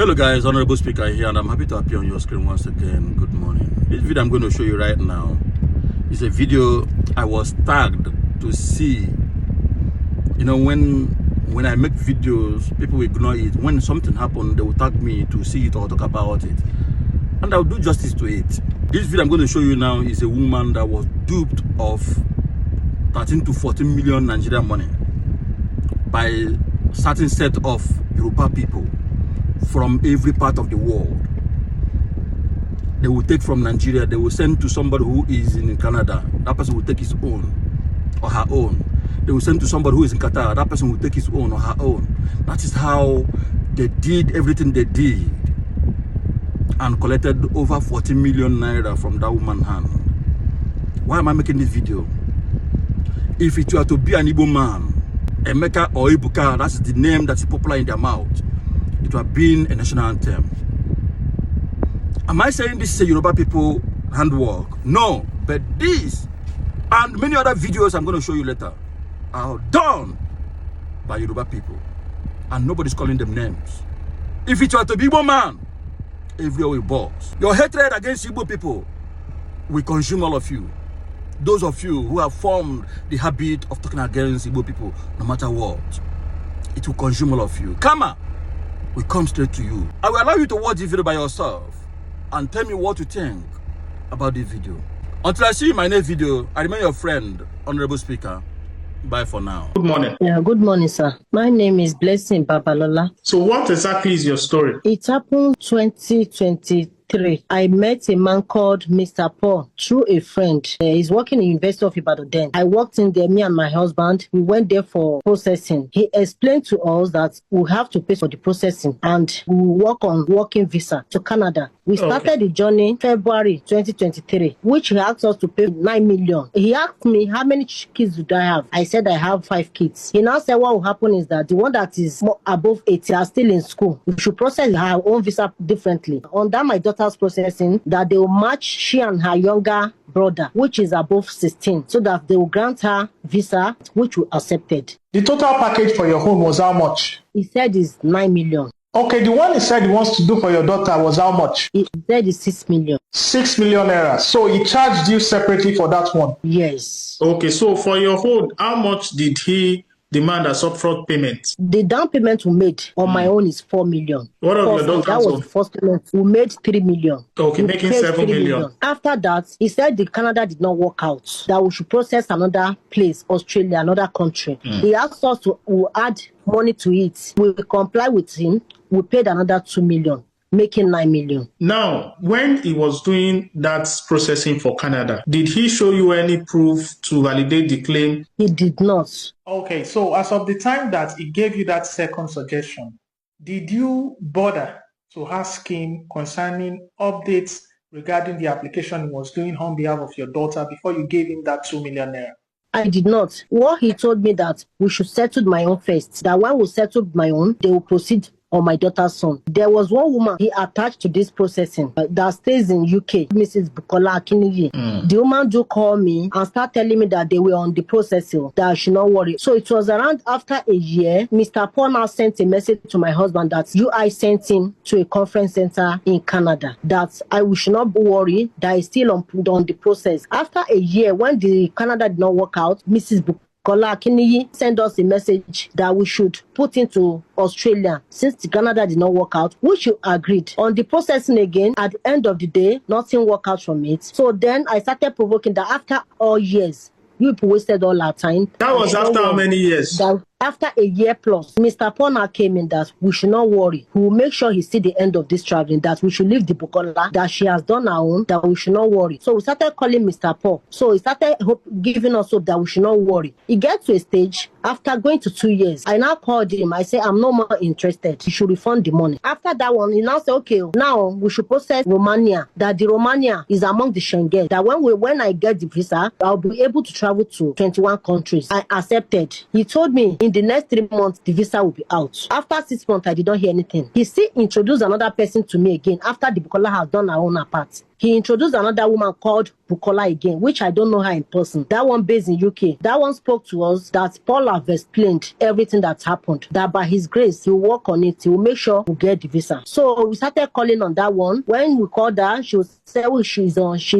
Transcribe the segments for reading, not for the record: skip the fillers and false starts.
Hello guys, Honorable Speaker here, and I'm happy to appear on your screen once again. Good morning. This video I'm going to show you right now is a video I was tagged to see. You know, when I make videos, people will ignore it. When something happens, they will tag me to see it or talk about it, and I'll do justice to it. This video I'm going to show you now is a woman that was duped of 13 to 14 million Nigerian money by a certain set of Yoruba people from every part of the world. They will take from Nigeria, they will send to somebody who is in Canada. That person will take his own or her own. They will send to somebody who is in Qatar. That person will take his own or her own. That is how they did everything they did and collected over 14 million naira from that woman's hand. Why am I making this video? If it were to be an Igbo man, Emeka or Ibuka, that's the name that's popular in their mouth, it would have been a national anthem. Am I saying this is a Yoruba people handwork? No, but this and many other videos I'm going to show you later are done by Yoruba people, and nobody's calling them names. If it were to be Igbo man, everywhere will boss. Your hatred against Igbo people will consume all of you. Those of you who have formed the habit of talking against Igbo people, no matter what, it will consume all of you. Karma will come straight to you. I will allow you to watch this video by yourself and tell me what you think about this video. Until I see you in my next video, I remain your friend, Honorable Speaker. Bye for now. Good morning. Yeah, good morning, sir. My name is Blessing Babalola. So what exactly is your story? It happened 2023. I met a man called Mr. Paul through a friend. He's working in University of Ibadan then. I walked in there, me and my husband. We went there for processing. He explained to us that we have to pay for the processing and we work on working visa to Canada. We started the journey February 2023, which he asked us to pay 9 million. He asked me, how many kids do I have? I said I have 5 kids. He now said what will happen is that the one that is above 80 are still in school. We should process her own visa differently. Under my daughter's processing, that they will match she and her younger brother, which is above 16, so that they will grant her visa, which we accepted. The total package for your home was how much? He said it's 9 million. Okay, the one he said he wants to do for your daughter was how much? He said it's 6 million. 6 million naira. So he charged you separately for that one? Yes. Okay, so for your home, how much did he demand as upfront payment? The down payment we made on my own is 4 million. What of your daughter's That was own? the first payment. We made 3 million. Okay, We making paid 7 million. After that, he said the Canada did not work out, that we should process another place, Australia, another country. He asked us to add money to it. We comply with him. We paid another 2 million, making 9 million. Now, when he was doing that processing for Canada, did he show you any proof to validate the claim? He did not. Okay, so as of the time that he gave you that second suggestion, did you bother to ask him concerning updates regarding the application he was doing on behalf of your daughter before you gave him that 2 million naira? I did not. What he told me that we should settle my own first, that when we settled my own, they will proceed on my daughter's son. There was one woman he attached to this processing that stays in UK, Mrs. Bukola Akiniyi. The woman do call me and start telling me that they were on the processing, that I should not worry. So it was around after a year, Mr. Paul now sent a message to my husband that UI sent him to a conference center in Canada, that we should not worry, that he's still on the process. After a year, when the Canada did not work out, Mrs. Bukola Akiniyi sent us a message that we should put into Australia since the Canada did not work out, which you agreed. On the processing again, at the end of the day, nothing worked out from it. So then I started provoking that after all years, you people wasted all our time. That was after how many years? After a year plus, Mr. Pona came in that we should not worry. We will make sure he see the end of this traveling, that we should leave the Bukola, that she has done her own, that we should not worry. So we started calling Mr. Paul. So he started giving us hope that we should not worry. He gets to a stage, after going to 2 years, I now called him. I said, I'm no more interested. He should refund the money. After that one, he now said, okay, now we should process Romania, that the Romania is among the Schengen, that when I get the visa, I'll be able to travel to 21 countries. I accepted. He told me in the next 3 months, the visa will be out. After 6 months, I did not hear anything. He still introduced another person to me again after the Bukola has done her own part. he introduced another woman called Bukola again, which I don't know her in person. That one based in UK. That one spoke to us that Paul have explained everything that happened. That by his grace, he will work on it. He will make sure we get the visa. So we started calling on that one. When we called her, she said she's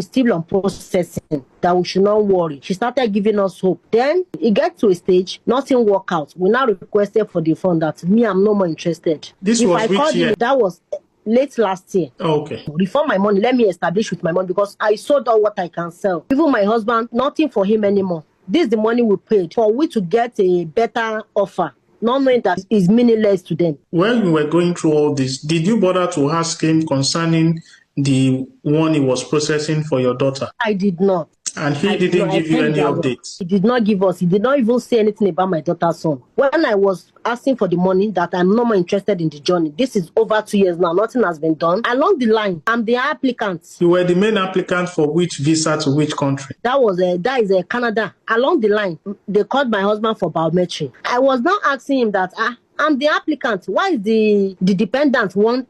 still on processing. That we should not worry. She started giving us hope. Then it gets to a stage, nothing worked out. We now requested for the fund that me, I'm no more interested. This if was I which called year? him, that was late last year. Okay. Refund my money. Let me establish with my money because I sold all what I can sell. Even my husband, nothing for him anymore. This is the money we paid for we to get a better offer, not knowing that it's meaningless to them. When you were going through all this, did you bother to ask him concerning the one he was processing for your daughter? I did not. And he didn't give you any updates? He did not give us. He did not even say anything about my daughter's son. When I was asking for the money, that I'm no more interested in the journey. This is over 2 years now. Nothing has been done. Along the line, I'm the applicant. You were the main applicant for which visa to which country? That is Canada. Along the line, they called my husband for biometric. I was now asking him that, I'm the applicant. Why is the dependent one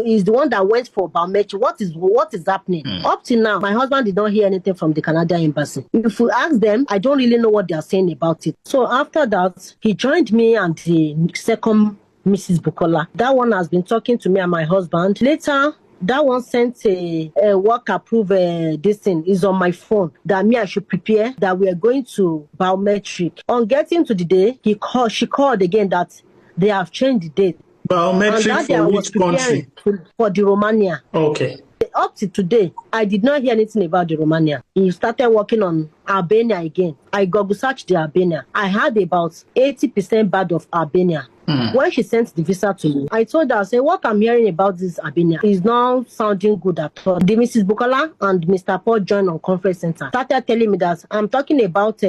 is the one that went for biometric? What is happening? Up till now, my husband did not hear anything from the Canadian embassy. If we ask them, I don't really know what they are saying about it. So after that, he joined me and the second Mrs. Bukola. That one has been talking to me and my husband. Later, that one sent a work approve this thing is on my phone that me I should prepare that we are going to biometric. On getting to the day, she called again that they have changed the date. Biometric for which country? For the Romania. Okay. Up to today, I did not hear anything about the Romania. He started working on Albania again. I Google searched the Albania. I had about 80% bad of Albania. When she sent the visa to me, I told her, I said, what I'm hearing about this Albania is not sounding good at all. The Mrs. Bukola and Mr. Paul joined on conference center. Started telling me that I'm talking about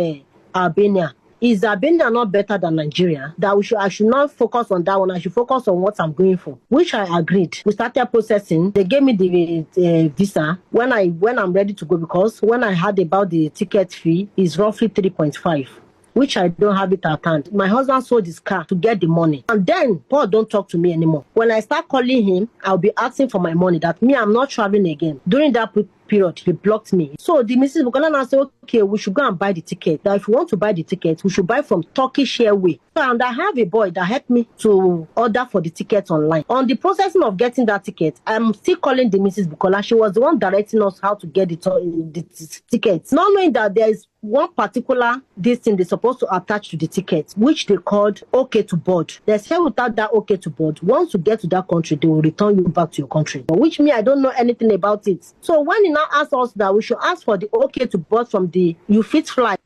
Albania. Is Albania not better than Nigeria? That I should not focus on that one. I should focus on what I'm going for, which I agreed. We started processing. They gave me the visa when I'm ready to go, because when I heard about the ticket fee, is roughly 3.5. which I don't have it at hand. My husband sold his car to get the money. And then Paul don't talk to me anymore. When I start calling him, I'll be asking for my money, that me, I'm not traveling again. During that period, he blocked me. So the Mrs. Bukola now said, okay, we should go and buy the ticket. That if we want to buy the ticket, we should buy from Turkish Airways. And I have a boy that helped me to order for the ticket online. On the processing of getting that ticket, I'm still calling the Mrs. Bukola. She was the one directing us how to get the tickets. Not knowing that there is one particular this thing they're supposed to attach to the ticket, which they called OK to board. They say without that OK to board, once you get to that country, they will return you back to your country. But which me, I don't know anything about it. So when he now asked us that we should ask for the OK to board from the You Fit Fly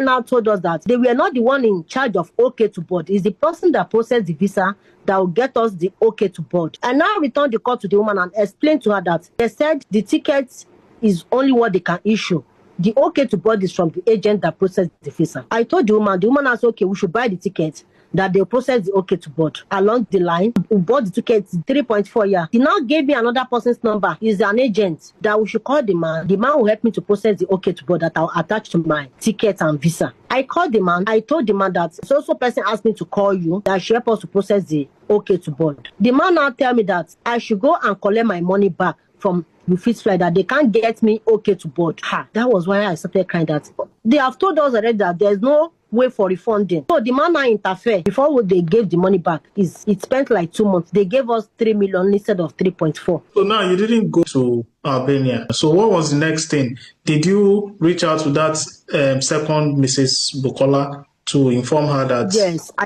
now told us that they were not the one in charge of OK to board. It's the person that processed the visa that will get us the OK to board. I now returned the call to the woman and explained to her that they said the ticket is only what they can issue. The OK to board is from the agent that processed the visa. I told the woman asked, okay, we should buy the ticket, that they'll process the OK to board. Along the line, we bought the ticket 3.4 years. He now gave me another person's number. He's an agent that we should call the man. The man will help me to process the OK to board that I'll attach to my ticket and visa. I called the man. I told the man that so person asked me to call you, that should help us to process the OK to board. The man now tell me that I should go and collect my money back from You Fit Fly, that they can't get me OK to board. That was why I started crying that they have told us already that there's no way for refunding. So the man now interfered. Before they gave the money back, it spent like 2 months. They gave us 3 million instead of 3.4. So now you didn't go to Albania. So what was the next thing? Did you reach out to that second Mrs. Bukola to inform her that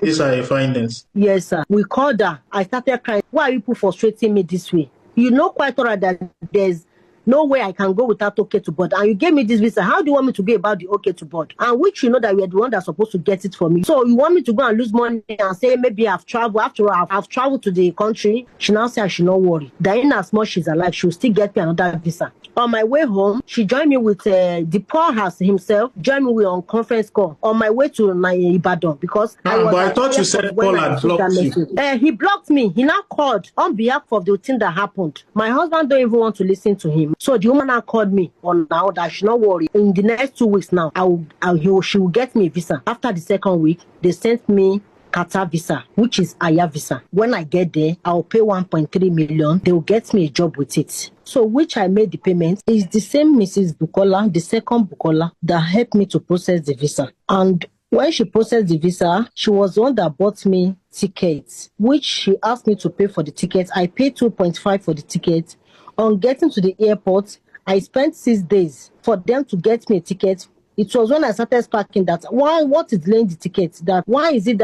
these are your findings? Yes, sir. We called her. I started crying. Why are you people frustrating me this way? You know quite alright that there's no way I can go without OK to board. And you gave me this visa. How do you want me to go about the OK to board? And which you know that you're the one that's supposed to get it for me. So you want me to go and lose money and say maybe I've traveled. After all, I've traveled to the country. She now said I should not worry. That in as much she's alive, she'll still get me another visa. On my way home, she joined me with the Paul house himself, joined me with on conference call on my way to my Ibadan, because but I thought you said Paul had blocked you. He blocked me. He now called on behalf of the thing that happened. My husband don't even want to listen to him. So the woman now called me on now that I should not worry. In the next 2 weeks now, she will get me a visa. After the second week, they sent me Qatar visa, which is Aya visa. When I get there, I'll pay 1.3 million. They will get me a job with it. So which I made the payment is the same Mrs. Bukola, the second Bukola, that helped me to process the visa. And when she processed the visa, she was the one that bought me tickets, which she asked me to pay for the tickets. I paid 2.5 for the ticket. On getting to the airport, I spent 6 days for them to get me a ticket. It was when I started sparking that what is delaying the ticket? Why is it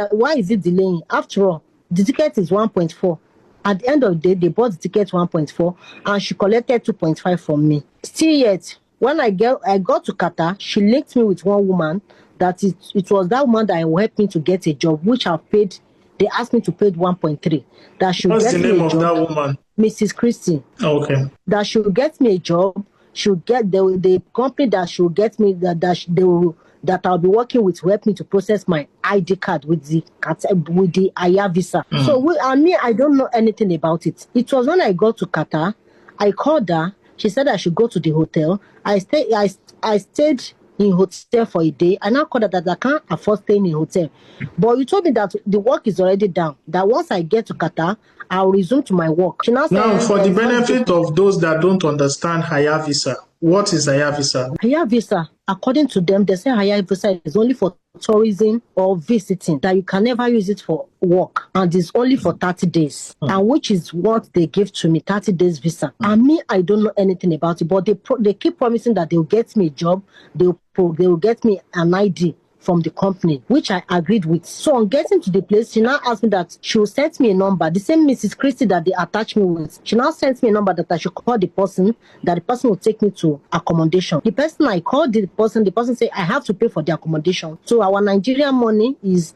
delaying? After all, the ticket is 1.4. At the end of the day, they bought the ticket 1.4 and she collected 2.5 from me. Still yet, when I got to Qatar, she linked me with one woman that it was that woman that helped me to get a job, which I've paid. They asked me to pay 1.3. That should What's get the me name a of job. that woman? Mrs. Christie. Okay. That should get me a job. Should get the company that should get me that I'll be working with will help me to process my ID card with the Aya visa. So I don't know anything about it. It was when I got to Qatar, I called her. She said I should go to the hotel. I stayed in hotel for a day. I now called her that I can't afford staying in hotel. But you told me that the work is already done. That once I get to Qatar, I'll resume to my work. She now Now, said, for the benefit of those that don't understand Haya visa, what is Haya visa? Haya visa, according to them, they say Haya visa is only for tourism or visiting, that you can never use it for work, and it's only for 30 days, and which is what they give to me, 30 days visa. And me, I don't know anything about it, but they keep promising that they'll get me a job, they'll get me an ID from the company, which I agreed with. So on getting to the place, she now asked me that she will send me a number, the same Mrs. Christie that they attached me with. She now sent me a number that I should call the person, that the person will take me to accommodation. The person I called the person said I have to pay for the accommodation. So our Nigerian money is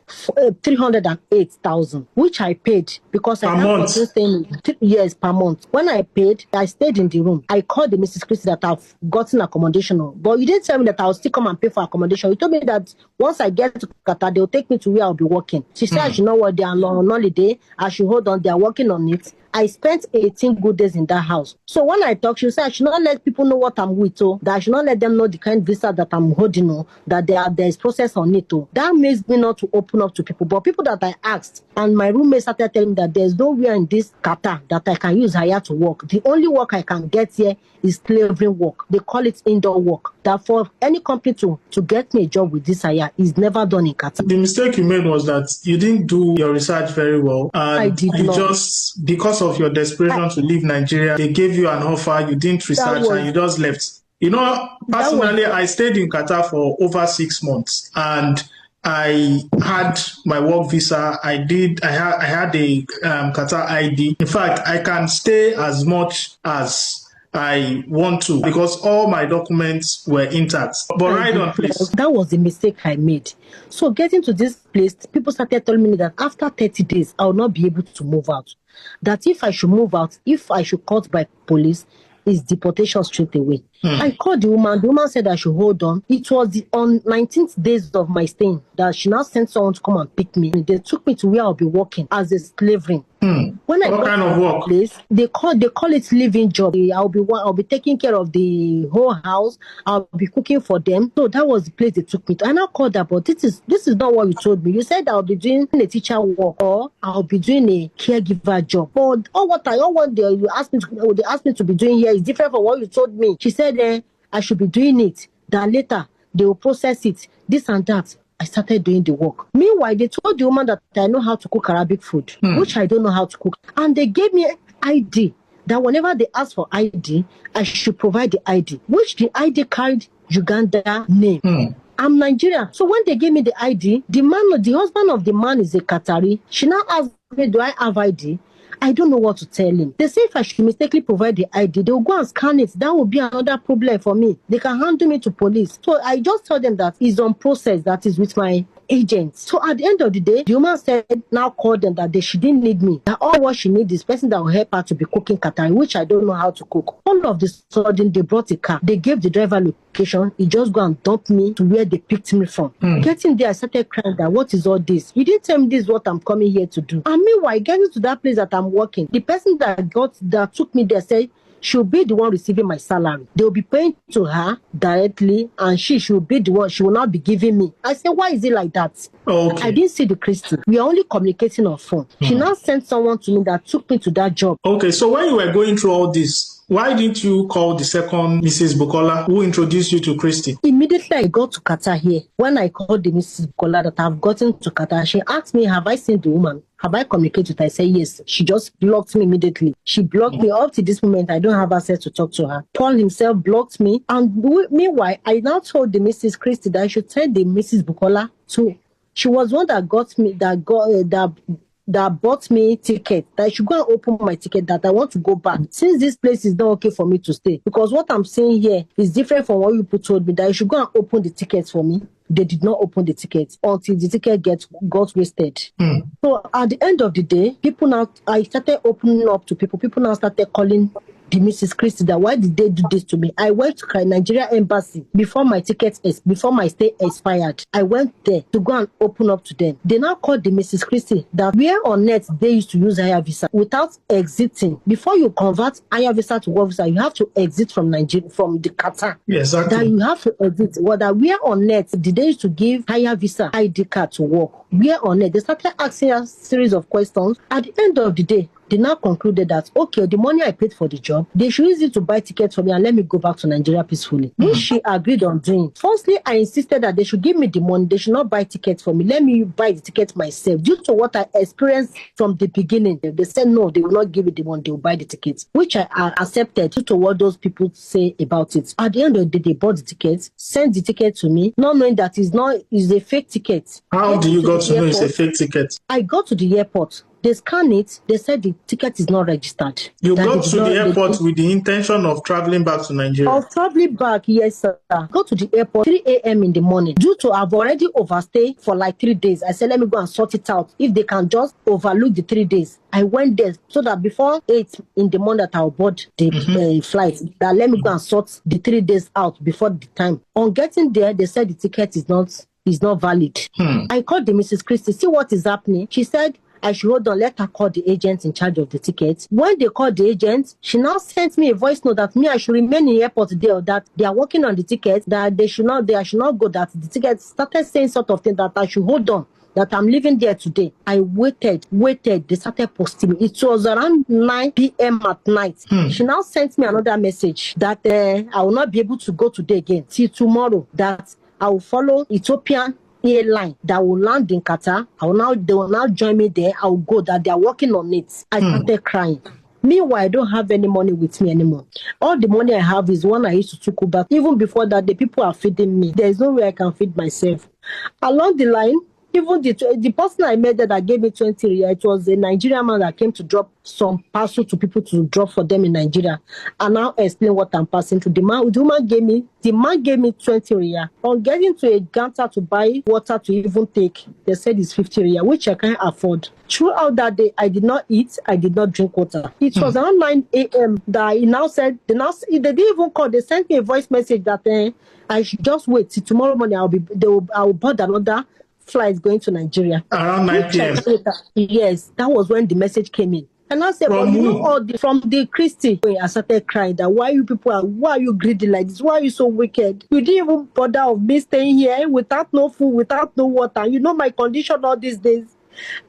308,000, which I paid because I have to stay 3 years per month. When I paid, I stayed in the room. I called the Mrs. Christie that I've gotten accommodation on. But you didn't tell me that I'll still come and pay for accommodation. You told me that once I get to Qatar, they'll take me to where I'll be working. She said I should know what they are on holiday. I should hold on. They are working on it. I spent 18 good days in that house. So when I talk, she said I should not let people know what I'm with, that I should not let them know the kind of visa that I'm holding, that there is process on it. That makes me not to open up to people. But people that I asked, and my roommate started telling me that there's nowhere in this Qatar that I can use Haya to work. The only work I can get here is slavering work. They call it indoor work. That for any company to get me a job with this Haya is never done in Qatar. The mistake you made was that you didn't do your research very well. And I did not. Just, because of your desperation to leave Nigeria, they gave you an offer, you didn't research, and you just left. You know, personally, I stayed in Qatar for over 6 months, and I had my work visa. I had a Qatar ID. In fact, I can stay as much as I want to because all my documents were intact. But right on, please. That was the mistake I made. So getting to this place, people started telling me that after 30 days, I will not be able to move out. That if I should move out, if I should caught by police, is deportation straight away. I called the woman. The woman said I should hold on. It was on 19th days of my staying that she now sent someone to come and pick me. They took me to where I'll be working as a slavering. When I what kind of work? Place, they call it living job. I'll be taking care of the whole house. I'll be cooking for them. So that was the place they took me to. And I called her, but this is not what you told me. You said I'll be doing a teacher work or I'll be doing a caregiver job. But they asked me to be doing here is different from what you told me. She said I should be doing it. That later they will process it. This and that. I started doing the work. Meanwhile, they told the woman that I know how to cook Arabic food, which I don't know how to cook. And they gave me ID, that whenever they ask for ID, I should provide the ID, which the ID carried Uganda name. I'm Nigerian. So when they gave me the ID, the husband of the man is a Qatari. She now asked me, do I have ID? I don't know what to tell him. They say if I should mistakenly provide the ID, they will go and scan it. That will be another problem for me. They can handle me to police. So I just told them that it's on process, that is with my agents. So at the end of the day, the woman said, now called them that she didn't need me. That all what she needs is person that will help her to be cooking Qatari, which I don't know how to cook. All of this sudden, they brought a car. They gave the driver location. He just go and dump me to where they picked me from. Getting there, I started crying that what is all this? You didn't tell me this is what I'm coming here to do. And meanwhile, getting to that place that I'm working, the person that took me there said, she'll be the one receiving my salary. They'll be paying to her directly, and she should be the one. She will not be giving me. I said, why is it like that? Okay. I didn't see the Christy. We are only communicating on phone. She now sent someone to me that took me to that job. Okay, so when you were going through all this, why didn't you call the second Mrs. Bukola who introduced you to Christy? Immediately I got to Qatar here. When I called the Mrs. Bukola that I've gotten to Qatar, she asked me, have I seen the woman? Have I communicated with her? I said yes. She just blocked me immediately. She blocked me. Up to this moment, I don't have access to talk to her. Paul himself blocked me. And meanwhile, I now told the Mrs. Christy that I should tell the Mrs. Bukola too. She was one that got me, that bought me ticket, that I should go and open my ticket, that I want to go back. Since this place is not okay for me to stay, because what I'm saying here is different from what you told me, that I should go and open the tickets for me. They did not open the tickets until the ticket got wasted. So at the end of the day, I started opening up to people. People now started calling the Mrs. Christy that why did they do this to me? I went to Nigeria embassy before my stay expired. I went there to go and open up to them. They now called the Mrs. Christy that where on earth they used to use higher visa without exiting. Before you convert higher visa to work visa, you have to exit from Nigeria, from the Qatar. Yes, exactly. That you have to exit. Where on earth did they used to give higher visa ID card to work? Where on earth? They started asking a series of questions. At the end of the day, they now concluded that, okay, the money I paid for the job, they should use it to buy tickets for me and let me go back to Nigeria peacefully, which she agreed on doing. Firstly, I insisted that they should give me the money. They should not buy tickets for me. Let me buy the tickets myself. Due to what I experienced from the beginning, they said no, they will not give me the money. They will buy the tickets, which I accepted due to what those people say about it. At the end of the day, they bought the tickets, sent the ticket to me, not knowing that it's a fake ticket. How do you got to know it's a fake ticket? I got to the airport. They scanned it. They said the ticket is not registered. You got to the airport with the intention of traveling back to Nigeria? Of traveling back, yes, sir. Go to the airport 3 a.m. in the morning. Due to I've already overstayed for like 3 days, I said, let me go and sort it out. If they can just overlook the 3 days. I went there so that before 8 in the morning that I'll board the flight, that let me go and sort the 3 days out before the time. On getting there, they said the ticket is not valid. I called the Mrs. Christie, see what is happening. She said, I should hold on, let her call the agent in charge of the ticket. When they called the agent, she now sent me a voice note that I should remain in the airport there, that they are working on the ticket, that I should not go, that the ticket started saying sort of thing that I should hold on, that I'm leaving there today. I waited. They started posting me. It was around 9 p.m. at night. She now sent me another message that I will not be able to go today again, till tomorrow, that I will follow Ethiopian airline that will land in Qatar. They will now join me there. I will go, that they are working on it. I started crying. Meanwhile, I don't have any money with me anymore. All the money I have is one I used to take back. Even before that, the people are feeding me. There is no way I can feed myself. Along the line, even the person I met that gave me 20 riyal, it was a Nigerian man that came to drop some parcel to people to drop for them in Nigeria. And now explain what I'm passing through. The man gave me 20 riyal. On getting to a Ganta to buy water to even take, they said it's 50 riyal, which I can't afford. Throughout that day, I did not eat, I did not drink water. It was around 9 a.m. that he now said, they didn't even call, they sent me a voice message that I should just wait till tomorrow morning. I will board another flight going to Nigeria. Around 9 p.m. Yes, that was when the message came in. And I said, from the Christy, I started crying that why are you greedy like this? Why are you so wicked? You didn't even bother of me staying here without no food, without no water. You know my condition all these days.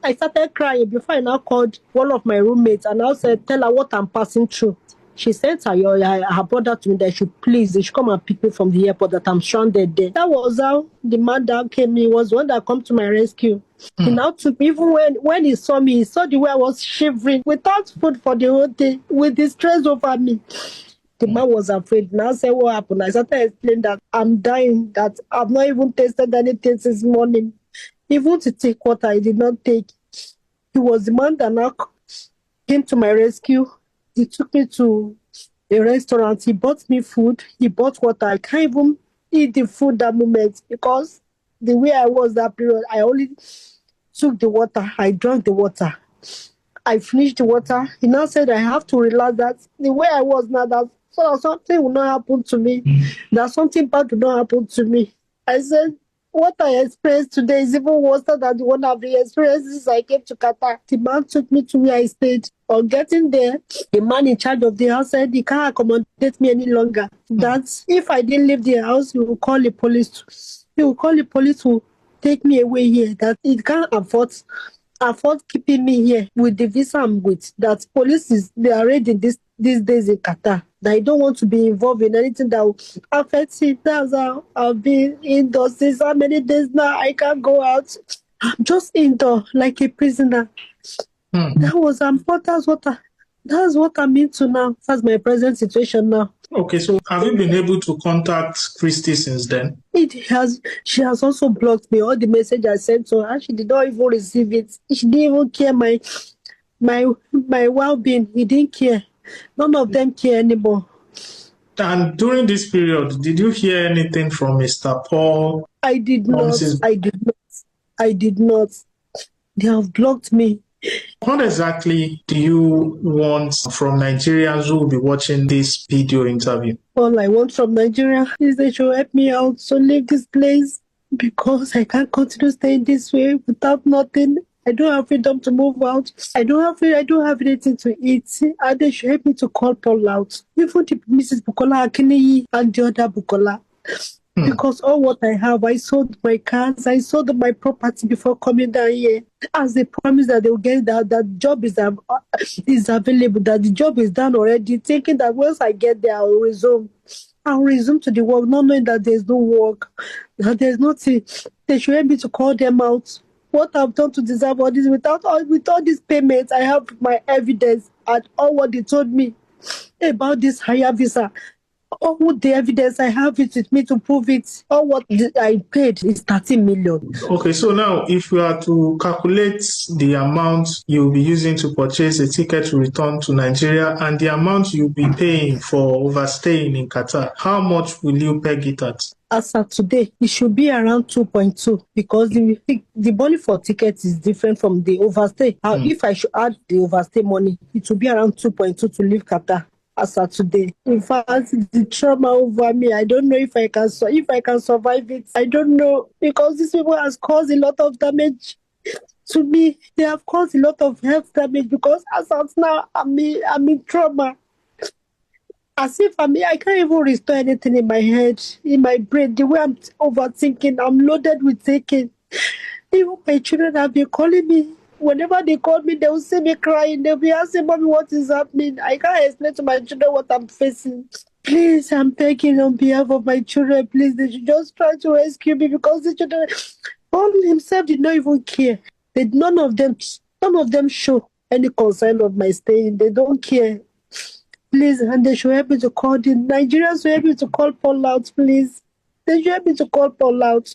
I started crying before I now called one of my roommates and I said, tell her what I'm passing through. She sent her brother to me that they should come and pick me from the airport, that I'm stranded there. That was how the man that came in was one that come to my rescue. He now took me, even when he saw me, he saw the way I was shivering, without food for the whole day, with the stress over me. The man was afraid. Now I said, what happened? I started explaining that I'm dying, that I've not even tasted anything since morning. Even to take water, I did not take. He was the man that now came to my rescue. He took me to a restaurant. He bought me food. He bought water. I can't even eat the food that moment because the way I was that period, I only took the water. I drank the water. I finished the water. He now said I have to relax, that the way I was now, that so that something will not happen to me, that something bad will not happen to me. I said, what I experienced today is even worse than the one I've experienced since I came to Qatar. The man took me to where I stayed. On getting there, the man in charge of the house said he can't accommodate me any longer. That if I didn't leave the house, he will call the police. He will call the police to take me away here. That he can't afford keeping me here with the visa I'm with. That police they are ready these days in Qatar. That I don't want to be involved in anything that will affect it. That's how I've been indoors since how many days now. I can't go out. I'm just indoor like a prisoner. That's what I'm into now. That's my present situation now. Okay, so have you been able to contact Christy since then? She has also blocked me. All the message I sent to her, she did not even receive it. She didn't even care my well-being. He didn't care. None of them care anymore. And during this period, did you hear anything from Mr. Paul? I did not. They have blocked me. What exactly do you want from Nigerians who will be watching this video interview? All I want from Nigeria is they should help me out to leave this place because I can't continue staying this way without nothing. I don't have freedom to move out. I don't have anything to eat. And they should help me to call Paul out. Even the Mrs. Bukola Akiniyi and the other Bukola. Because all what I have, I sold my cars, I sold my property before coming down here. As they promised that they will get that job is available, that the job is done already, thinking that once I get there, I'll resume to the work, not knowing that there's no work, that there's nothing. They should help me to call them out. What I've done to deserve all this, with all these payments, I have my evidence and all what they told me about this higher visa. All the evidence I have it with me to prove it. All what I paid is 30 million. Okay, so now if you are to calculate the amount you'll be using to purchase a ticket to return to Nigeria and the amount you'll be paying for overstaying in Qatar, how much will you peg it at? As of today, it should be around 2.2 because the money for tickets is different from the overstay. If I should add the overstay money, it will be around 2.2 to leave Qatar. As of today, in fact, the trauma over me, I don't know if I can survive it. I don't know because these people has caused a lot of damage to me. They have caused a lot of health damage because as of now, I'm in trauma. As if I can't even restore anything in my head, in my brain. The way I'm overthinking, I'm loaded with thinking. Even my children have been calling me. Whenever they call me, they will see me crying. They'll be asking, Mommy, what is happening? I can't explain to my children what I'm facing. Please, I'm begging on behalf of my children. Please, they should just try to rescue me because the children, Paul himself did not even care. None of them show any concern of my staying. They don't care. Please, and they should help me to call the Nigerians should help me to call Paul out, please. They should help me to call Paul out.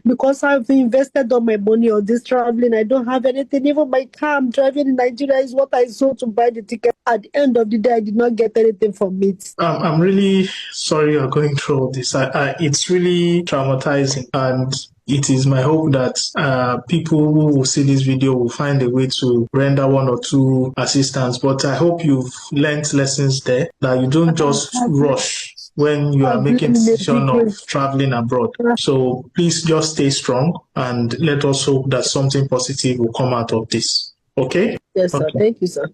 Because I've invested all my money on this traveling. I don't have anything. Even my car I'm driving in Nigeria is what I sold to buy the ticket. At the end of the day, I did not get anything from it. I'm really sorry you're going through all this. It's really traumatizing, and it is my hope that people who will see this video will find a way to render one or two assistance. But I hope you've learned lessons there, that you don't just rush when you are making decision of traveling abroad. So please just stay strong and let us hope that something positive will come out of this. Okay? Yes, sir. Okay. Thank you, sir.